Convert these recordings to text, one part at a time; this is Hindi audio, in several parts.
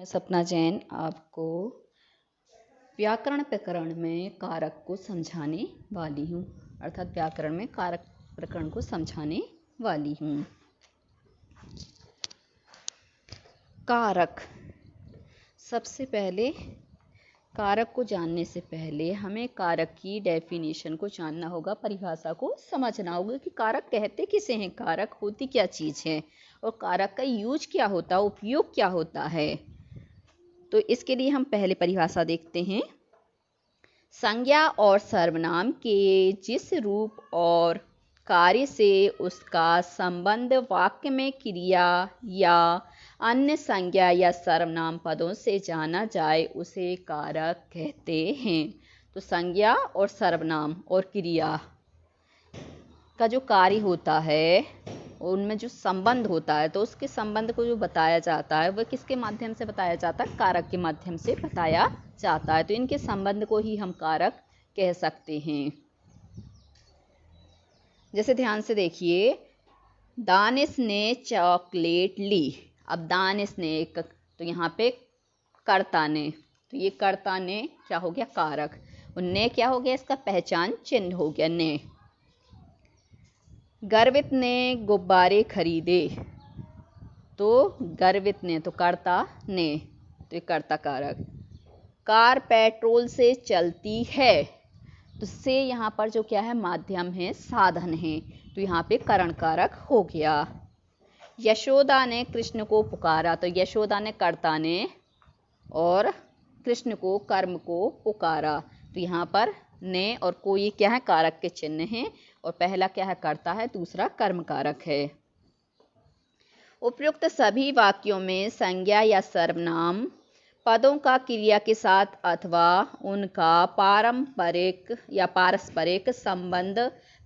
मैं सपना जैन आपको व्याकरण प्रकरण में कारक को समझाने वाली हूँ, अर्थात व्याकरण में कारक प्रकरण को समझाने वाली हूँ। कारक, सबसे पहले कारक को जानने से पहले हमें कारक की डेफिनेशन को जानना होगा, परिभाषा को समझना होगा कि कारक कहते किसे हैं, कारक होती क्या चीज़ है और कारक का यूज क्या होता है, उपयोग क्या होता है। तो इसके लिए हम पहले परिभाषा देखते हैं। संज्ञा और सर्वनाम के जिस रूप और कार्य से उसका संबंध वाक्य में क्रिया या अन्य संज्ञा या सर्वनाम पदों से जाना जाए उसे कारक कहते हैं। तो संज्ञा और सर्वनाम और क्रिया का जो कार्य होता है, उनमें जो संबंध होता है, तो उसके संबंध को जो बताया जाता है वह किसके माध्यम से बताया जाता है, कारक के माध्यम से बताया जाता है। तो इनके संबंध को ही हम कारक कह सकते हैं। जैसे ध्यान से देखिए, दानिश ने चॉकलेट ली। अब दानिश ने, तो यहाँ पे कर्ता ने, तो ये कर्ता ने क्या हो गया, कारक। और ने क्या हो गया, इसका पहचान चिन्ह हो गया, ने। गर्वित ने गुब्बारे खरीदे। तो गर्वित ने, तो कर्ता ने, तो ये कर्ता कारक। कार पेट्रोल से चलती है। तो से यहाँ पर जो क्या है, माध्यम है, साधन है, तो यहाँ पे करण कारक हो गया। यशोदा ने कृष्ण को पुकारा। तो यशोदा ने कर्ता ने और कृष्ण को, कर्म को पुकारा। तो यहाँ पर ने और को ये क्या है, कारक के चिन्ह हैं, और पहला क्या है, कर्ता है, दूसरा कर्म कारक है। उपयुक्त सभी वाक्यों में संज्ञा या सर्वनाम पदों का क्रिया के साथ अथवा उनका पारंपरिक या पारस्परिक संबंध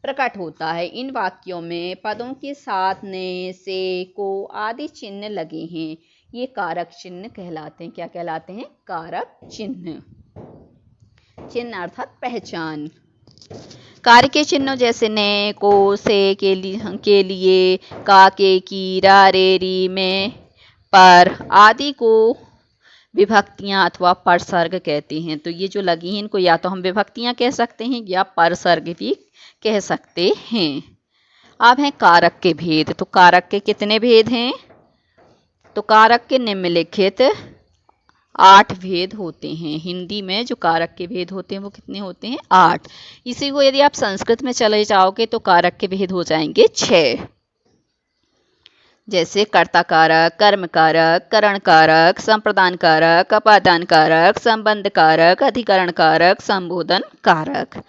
प्रकट होता है। इन वाक्यों में पदों के साथ ने, से, को आदि चिन्ह लगे हैं, ये कारक चिन्ह कहलाते हैं। क्या कहलाते हैं, कारक चिन्ह। चिन्ह अर्थात पहचान। कार्य के चिन्हों जैसे ने, को, से के लिए, का, के, की, रा, रे, री, में, पर आदि को विभक्तियां अथवा परसर्ग कहते हैं। तो ये जो लगी हैं, इनको या तो हम विभक्तियां कह सकते हैं या परसर्ग भी कह सकते हैं। अब हैं कारक के भेद। तो कारक के कितने भेद हैं, तो कारक के निम्नलिखित 8 भेद होते हैं। हिंदी में जो कारक के भेद होते हैं वो कितने होते हैं, 8। इसी को यदि आप संस्कृत में चले जाओगे तो कारक के भेद हो जाएंगे 6। जैसे कर्ता कारक, कर्म कारक, करण कारक, संप्रदान कारक, अपादान कारक, संबंध कारक, अधिकरण कारक, संबोधन कारक।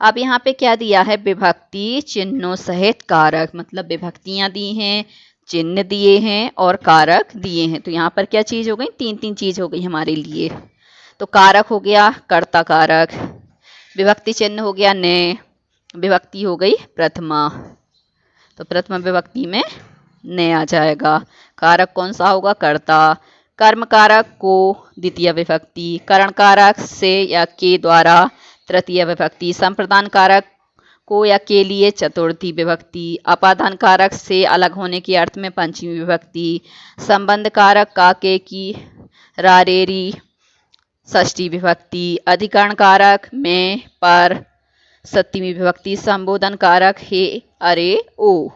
अब यहाँ पे क्या दिया है, विभक्ति चिन्हों सहित कारक, मतलब विभक्तियां दी हैं, चिन्ह दिए हैं और कारक दिए हैं। तो यहाँ पर क्या चीज हो गई, 3 चीज हो गई हमारे लिए। तो कारक हो गया कर्ता कारक, विभक्ति चिन्ह हो गया ने, विभक्ति हो गई प्रथमा, तो प्रथमा विभक्ति में ने आ जाएगा। कारक कौन सा होगा, कर्ता। कर्म कारक को द्वितीय विभक्ति, करण कारक से या के द्वारा तृतीय विभक्ति, संप्रदान कारक को या के लिए चतुर्थी विभक्ति, अपादान कारक से अलग होने के अर्थ में पंचमी विभक्ति, संबंध कारक का, के, की, रा, रे, री षष्ठी विभक्ति, अधिकरण कारक में, पर सप्तमी विभक्ति, संबोधन कारक हे, अरे, ओ।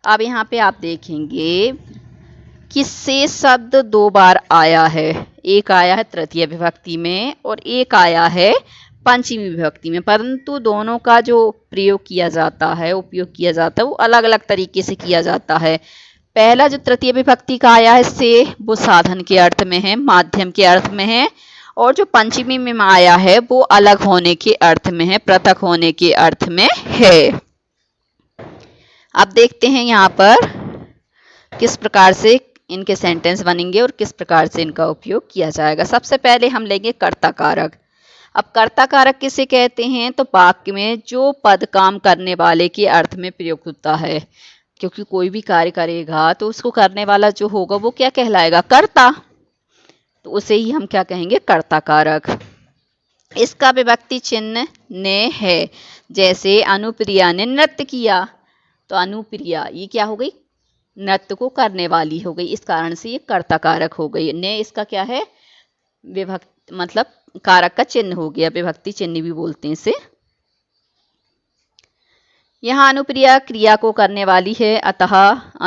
अब यहाँ पे आप देखेंगे कि से शब्द 2 बार आया है, एक आया है तृतीय विभक्ति में और एक आया है पंचमी विभक्ति में, परंतु दोनों का जो प्रयोग किया जाता है, उपयोग किया जाता है, वो अलग अलग तरीके से किया जाता है। पहला जो तृतीय विभक्ति का आया है से, वो साधन के अर्थ में है, माध्यम के अर्थ में है, और जो पंचमी में आया है वो अलग होने के अर्थ में है, पृथक होने के अर्थ में है। अब देखते हैं यहाँ पर किस प्रकार से इनके सेंटेंस बनेंगे और किस प्रकार से इनका उपयोग किया जाएगा। सबसे पहले हम लेंगे कर्ता कारक। अब कर्ता कारक किसे कहते हैं, तो वाक्य में जो पद काम करने वाले के अर्थ में प्रयुक्त होता है, क्योंकि कोई भी कार्य करेगा तो उसको करने वाला जो होगा वो क्या कहलाएगा, कर्ता, तो उसे ही हम क्या कहेंगे, कर्ता कारक। इसका विभक्ति चिन्ह ने है। जैसे अनुप्रिया ने नृत्य किया, तो अनुप्रिया ये क्या हो गई, नृत्य को करने वाली हो गई, इस कारण से ये कर्ता कारक हो गई। ने इसका क्या है, विभक्ति मतलब कारक का चिन्ह हो गया, विभक्ति चिन्ह भी बोलते हैं इसे। यहाँ अनुप्रिया क्रिया को करने वाली है, अतः